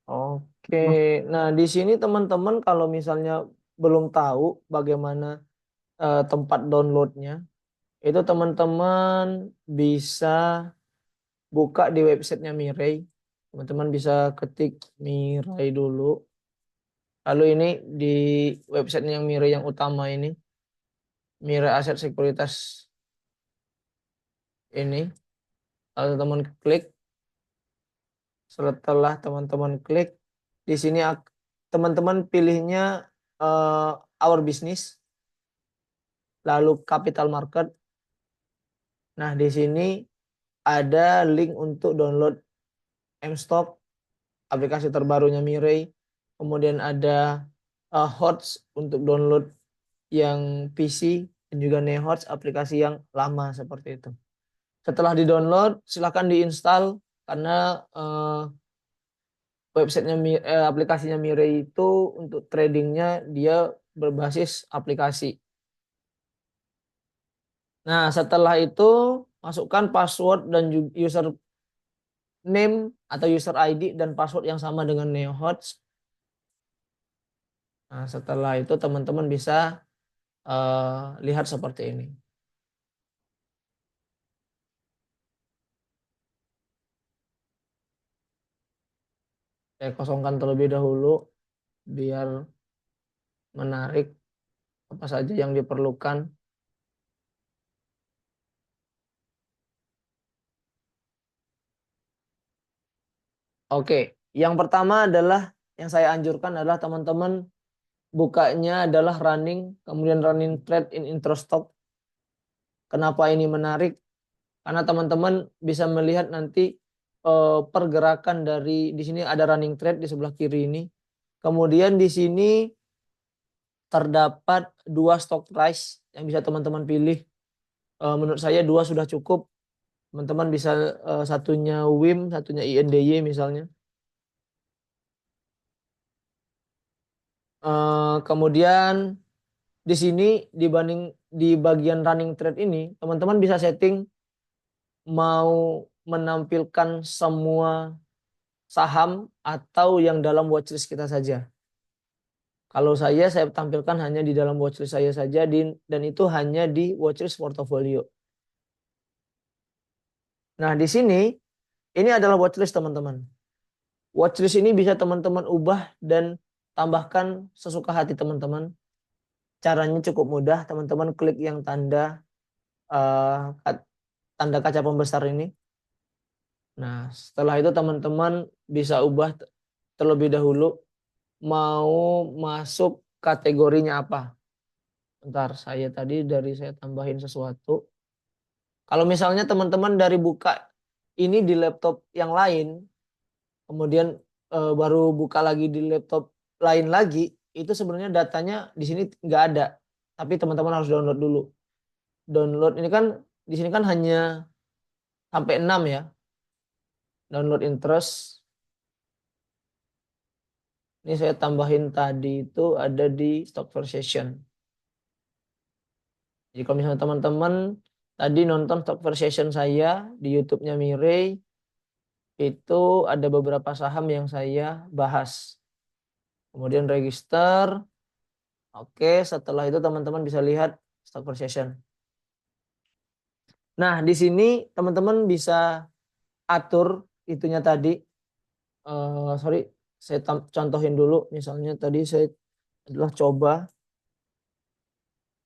Oke, nah di sini teman-teman kalau misalnya belum tahu bagaimana tempat downloadnya, itu teman-teman bisa buka di websitenya Mirai. Teman-teman bisa ketik Mirai dulu. Lalu ini di website yang Mirai yang utama ini, Mirai Aset Sekuritas ini. Lalu teman klik. Setelah teman-teman klik, di sini teman-teman pilihnya eh, Our Business, lalu Capital Market. Nah, di sini ada link untuk download mStock, aplikasi terbarunya Mirai. Kemudian ada Hots untuk download yang PC dan juga Nehots aplikasi yang lama seperti itu. Setelah di-download, silakan diinstal karena aplikasinya Mirai itu untuk tradingnya dia berbasis aplikasi. Nah, setelah itu masukkan password dan user name atau user ID dan password yang sama dengan NeoHots. Nah, setelah itu teman-teman bisa lihat seperti ini. Saya kosongkan terlebih dahulu biar menarik apa saja yang diperlukan. Oke, yang pertama adalah yang saya anjurkan adalah teman-teman bukanya adalah running, kemudian running trade in intrastock. Kenapa ini menarik? Karena teman-teman bisa melihat nanti pergerakan dari di sini ada running trade di sebelah kiri ini. Kemudian di sini terdapat dua stock price yang bisa teman-teman pilih. Menurut saya dua sudah cukup. Teman-teman bisa satunya WIM, satunya INDY misalnya. Kemudian di sini di bagian running trade ini teman-teman bisa setting mau menampilkan semua saham atau yang dalam watchlist kita saja. Kalau saya tampilkan hanya di dalam watchlist saya saja dan itu hanya di watchlist portofolio. Nah, di sini ini adalah watchlist teman-teman. Watchlist ini bisa teman-teman ubah dan tambahkan sesuka hati teman-teman. Caranya cukup mudah, teman-teman klik yang eh, tanda kaca pembesar ini. Nah, setelah itu teman-teman bisa ubah terlebih dahulu mau masuk kategorinya apa. Bentar, saya tambahin sesuatu. Kalau misalnya teman-teman dari buka ini di laptop yang lain, kemudian baru buka lagi di laptop lain lagi, itu sebenarnya datanya di sini nggak ada. Tapi teman-teman harus download dulu. Download ini kan di sini kan hanya sampai 6 ya. Download interest. Ini saya tambahin tadi itu ada di stock session. Jadi kalau misalnya teman-teman tadi nonton stock session saya di YouTube-nya Mirai, itu ada beberapa saham yang saya bahas. Kemudian register. Oke, setelah itu teman-teman bisa lihat stock session. Nah, di sini teman-teman bisa atur itunya tadi. Sorry, saya contohin dulu. Misalnya tadi saya adalah coba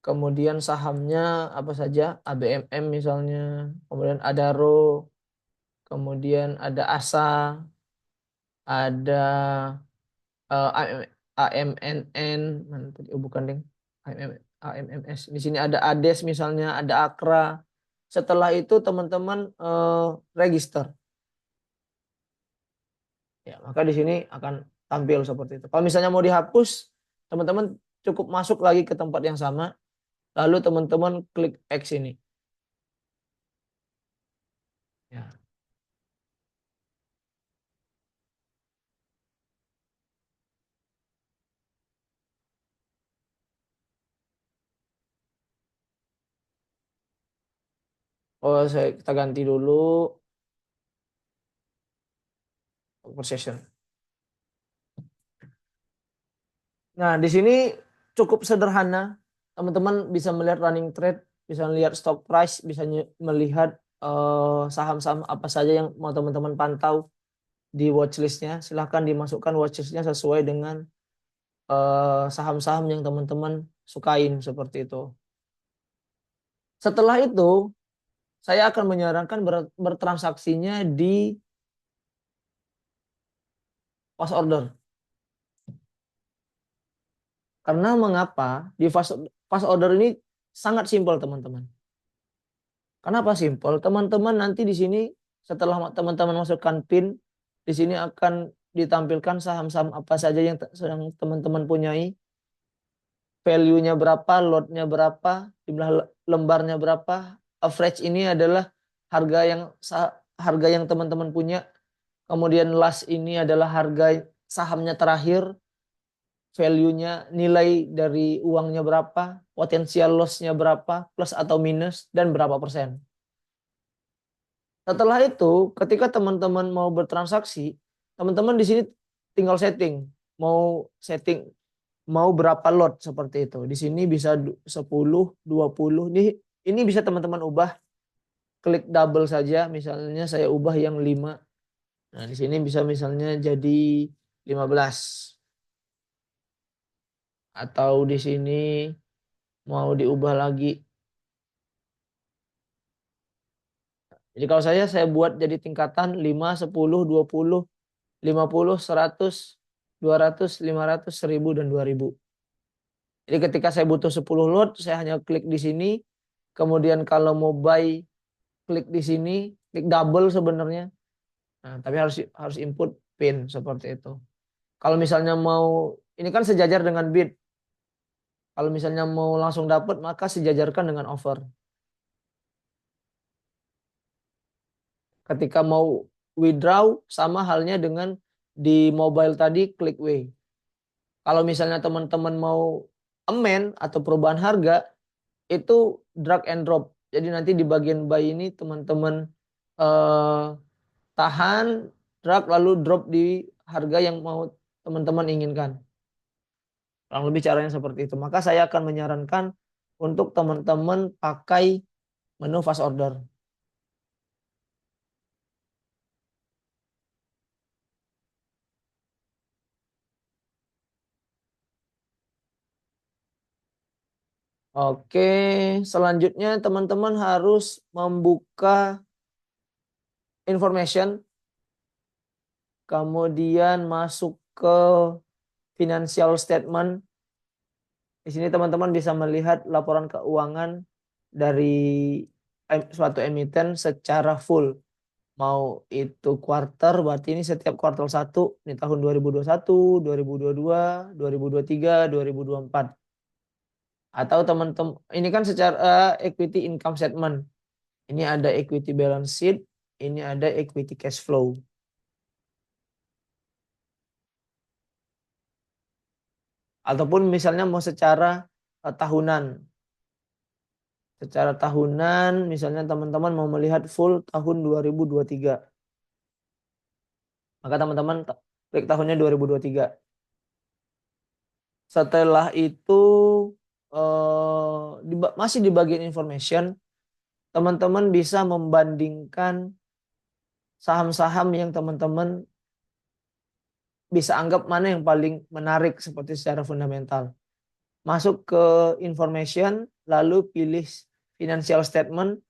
kemudian sahamnya apa saja, ABMM misalnya, kemudian Adaro, kemudian ada ASA, ada AMNN, mana tadi? Oh, bukan deng, AMMS. Di sini ada ADES misalnya, ada AKRA. Setelah itu teman-teman register. Ya, maka di sini akan tampil seperti itu. Kalau misalnya mau dihapus, teman-teman cukup masuk lagi ke tempat yang sama, lalu teman-teman klik X ini. Ya. Oh, kita ganti dulu conversation. Nah, di sini cukup sederhana. Teman-teman bisa melihat running trade, bisa melihat stock price, bisa melihat saham-saham apa saja yang mau teman-teman pantau di watchlistnya. Silahkan dimasukkan watchlistnya sesuai dengan saham-saham yang teman-teman sukain seperti itu. Setelah itu, saya akan menyarankan bertransaksinya di fast order. Karena mengapa? Di fast order ini sangat simpel, teman-teman. Kenapa simpel? Teman-teman nanti di sini setelah teman-teman masukkan PIN, di sini akan ditampilkan saham-saham apa saja yang sedang teman-teman punyai, value-nya berapa, lot-nya berapa, jumlah lembarnya berapa. Average ini adalah harga yang teman-teman punya. Kemudian last ini adalah harga sahamnya terakhir, value-nya, nilai dari uangnya berapa, potensial loss-nya berapa, plus atau minus, dan berapa persen. Setelah itu, ketika teman-teman mau bertransaksi, teman-teman di sini tinggal setting mau berapa lot seperti itu. Di sini bisa 10, 20. Ini bisa teman-teman ubah, klik double saja, misalnya saya ubah yang 5. Nah, di sini bisa misalnya jadi 15. Atau di sini mau diubah lagi. Jadi kalau saya buat jadi tingkatan 5, 10, 20, 50, 100, 200, 500, 1000, dan 2000. Jadi ketika saya butuh 10 lot, saya hanya klik di sini. Kemudian kalau mau buy, klik di sini, klik double sebenarnya. Nah, tapi harus input PIN seperti itu. Kalau misalnya mau, ini kan sejajar dengan bid. Kalau misalnya mau langsung dapat, maka sejajarkan dengan offer. Ketika mau withdraw, sama halnya dengan di mobile tadi, klik W. Kalau misalnya teman-teman mau amend atau perubahan harga, itu drag and drop. Jadi nanti di bagian buy ini teman-teman eh, tahan, drag, lalu drop di harga yang mau teman-teman inginkan. Kurang lebih caranya seperti itu. Maka saya akan menyarankan untuk teman-teman pakai menu fast order. Oke, selanjutnya teman-teman harus membuka information, kemudian masuk ke financial statement. Di sini teman-teman bisa melihat laporan keuangan dari suatu emiten secara full. Mau itu quarter, berarti ini setiap kuartal 1, ini tahun 2021, 2022, 2023, 2024. Atau teman-teman, ini kan secara equity income statement. Ini ada equity balance sheet, ini ada equity cash flow. Ataupun misalnya mau secara tahunan. Secara tahunan, misalnya teman-teman mau melihat full tahun 2023. Maka teman-teman klik tahunnya 2023. Setelah itu masih di bagian information, teman-teman bisa membandingkan saham-saham yang teman-teman bisa anggap mana yang paling menarik seperti secara fundamental. masuk ke information, lalu pilih financial statement,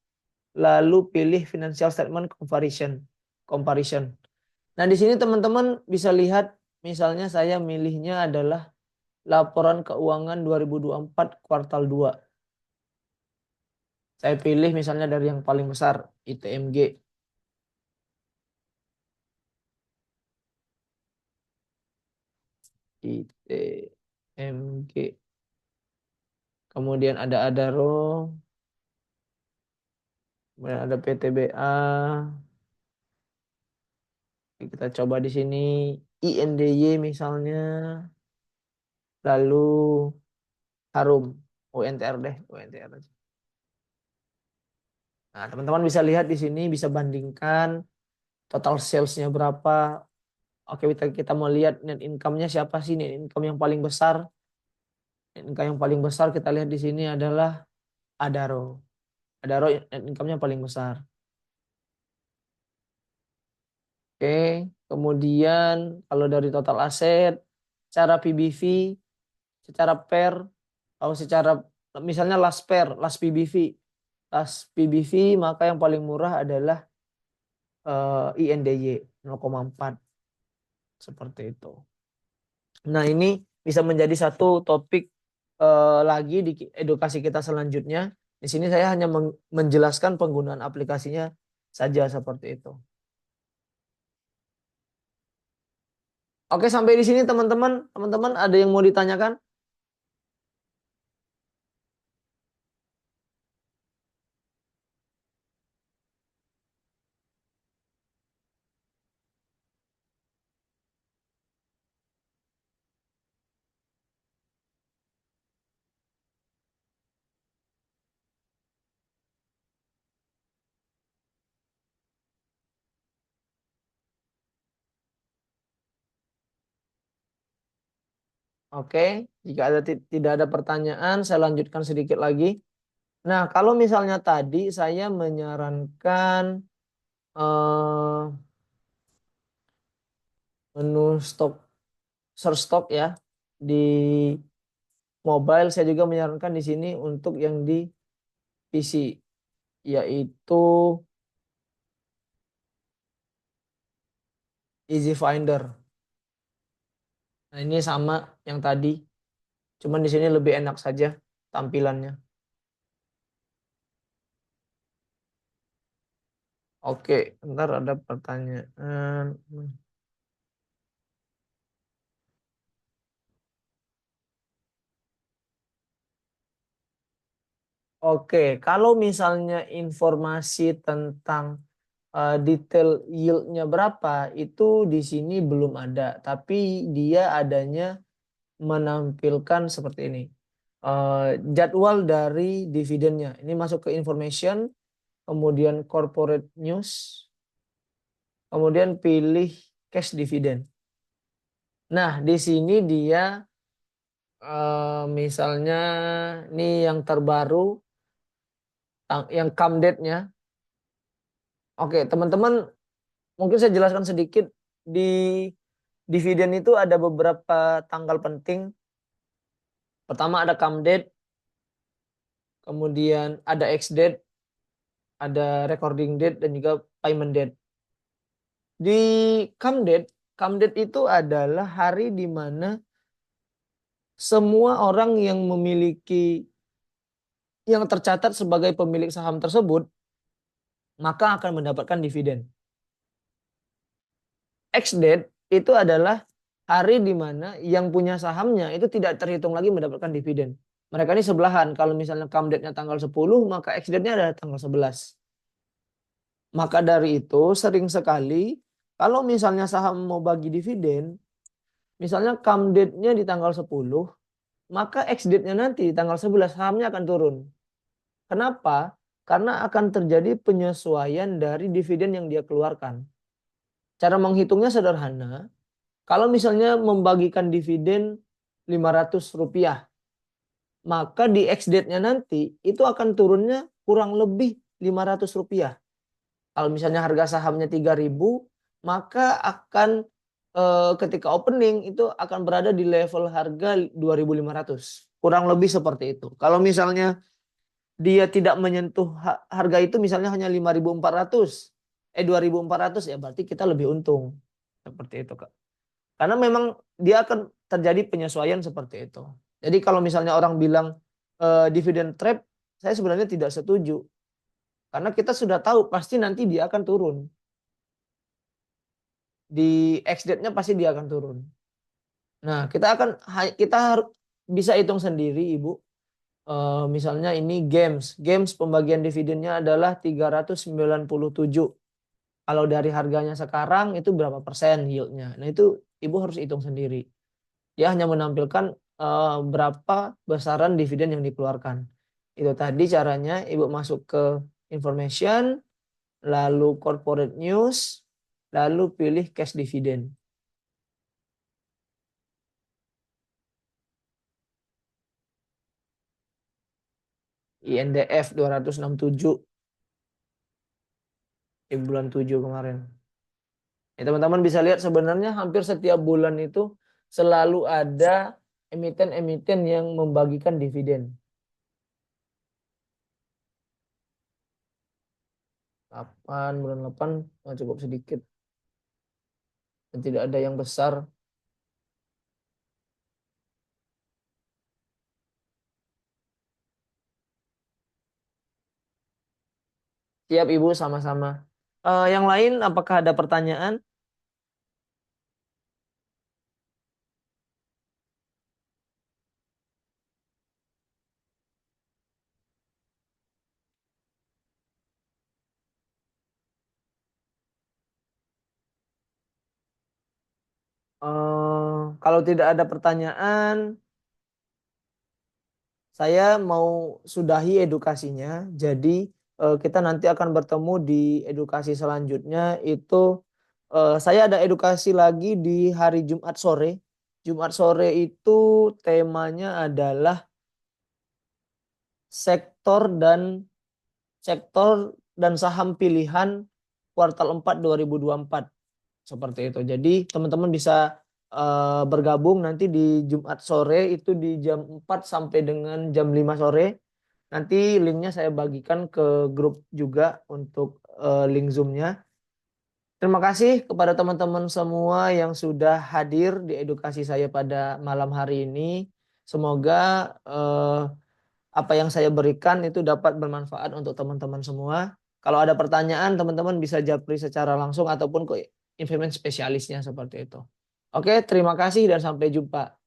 lalu pilih financial statement comparison. Comparison. Nah, di sini teman-teman bisa lihat misalnya saya milihnya adalah laporan keuangan 2024 kuartal 2. Saya pilih misalnya dari yang paling besar, ITMG. ITMG. Kemudian ada Adaro, kemudian ada PTBA. Kita coba di sini INDY misalnya, lalu Harum, UNTR deh, UNTR aja. Nah, teman-teman bisa lihat di sini, bisa bandingkan total salesnya berapa. Oke, kita mau lihat net income-nya siapa sih, net income yang paling besar. Net income yang paling besar kita lihat di sini adalah Adaro. Adaro net income-nya paling besar. Oke, kemudian kalau dari total aset, secara PBV, secara per, atau secara misalnya last per, last PBV, maka yang paling murah adalah INDY 0,4 seperti itu. Nah, ini bisa menjadi satu topik lagi di edukasi kita selanjutnya. Di sini saya hanya menjelaskan penggunaan aplikasinya saja seperti itu. Oke, sampai di sini teman-teman. Teman-teman ada yang mau ditanyakan? Oke, jika tidak ada pertanyaan, saya lanjutkan sedikit lagi. Nah, kalau misalnya tadi saya menyarankan eh, menu stok, search stock ya di mobile, saya juga menyarankan di sini untuk yang di PC, yaitu Easy Finder. Nah, ini sama yang tadi, cuman di sini lebih enak saja tampilannya. Oke, ntar ada pertanyaan. Oke, kalau misalnya informasi tentang detail yieldnya berapa, itu di sini belum ada. Tapi dia adanya menampilkan seperti ini. Jadwal dari dividennya. Ini masuk ke information, kemudian corporate news, kemudian pilih cash dividend. Nah, di sini dia misalnya ini yang terbaru, yang come date-nya. Oke, teman-teman, mungkin saya jelaskan sedikit. Di dividen itu ada beberapa tanggal penting. Pertama ada come date, kemudian ada ex date, ada recording date, dan juga payment date. Di come date itu adalah hari di mana semua orang yang yang tercatat sebagai pemilik saham tersebut, maka akan mendapatkan dividen. Ex date itu adalah hari di mana yang punya sahamnya itu tidak terhitung lagi mendapatkan dividen. Mereka ini sebelahan. Kalau misalnya come date-nya tanggal 10, maka ex date-nya adalah tanggal 11. Maka dari itu sering sekali kalau misalnya saham mau bagi dividen, misalnya come date-nya di tanggal 10, maka ex date-nya nanti di tanggal 11 sahamnya akan turun. Kenapa? Karena akan terjadi penyesuaian dari dividen yang dia keluarkan. Cara menghitungnya sederhana. Kalau misalnya membagikan dividen Rp500, maka di ex date-nya nanti itu akan turunnya kurang lebih Rp500. Kalau misalnya harga sahamnya 3.000, maka akan ketika opening itu akan berada di level harga 2.500. Kurang lebih seperti itu. Kalau misalnya dia tidak menyentuh harga itu misalnya hanya 5.400, 2.400 ya berarti kita lebih untung. Seperti itu, Kak. Karena memang dia akan terjadi penyesuaian seperti itu. Jadi kalau misalnya orang bilang dividen trap, saya sebenarnya tidak setuju. Karena kita sudah tahu pasti nanti dia akan turun. Di X date-nya pasti dia akan turun. Nah, kita harus bisa hitung sendiri, Ibu. Misalnya ini games pembagian dividennya adalah 397. Kalau dari harganya sekarang itu berapa persen yieldnya? Nah itu Ibu harus hitung sendiri. Dia hanya menampilkan berapa besaran dividen yang dikeluarkan. Itu tadi caranya Ibu masuk ke information, lalu corporate news, lalu pilih cash dividend. INDF 267 di bulan 7 kemarin. Ya, teman-teman bisa lihat sebenarnya hampir setiap bulan itu selalu ada emiten-emiten yang membagikan dividen. 8, bulan 8 cukup sedikit. Dan tidak ada yang besar. Siap Ibu, sama-sama. Yang lain apakah ada pertanyaan? Kalau tidak ada pertanyaan, saya mau sudahi edukasinya. Jadi kita nanti akan bertemu di edukasi selanjutnya. Itu saya ada edukasi lagi di hari Jumat sore. Jumat sore itu temanya adalah sektor dan sektor dan saham pilihan kuartal 4 2024. Seperti itu. Jadi teman-teman bisa bergabung nanti di Jumat sore itu di jam 4 sampai dengan jam 5 sore. Nanti linknya saya bagikan ke grup juga untuk link Zoom-nya. Terima kasih kepada teman-teman semua yang sudah hadir di edukasi saya pada malam hari ini. Semoga apa yang saya berikan itu dapat bermanfaat untuk teman-teman semua. Kalau ada pertanyaan, teman-teman bisa japri secara langsung ataupun ke investment spesialisnya seperti itu. Oke, terima kasih dan sampai jumpa.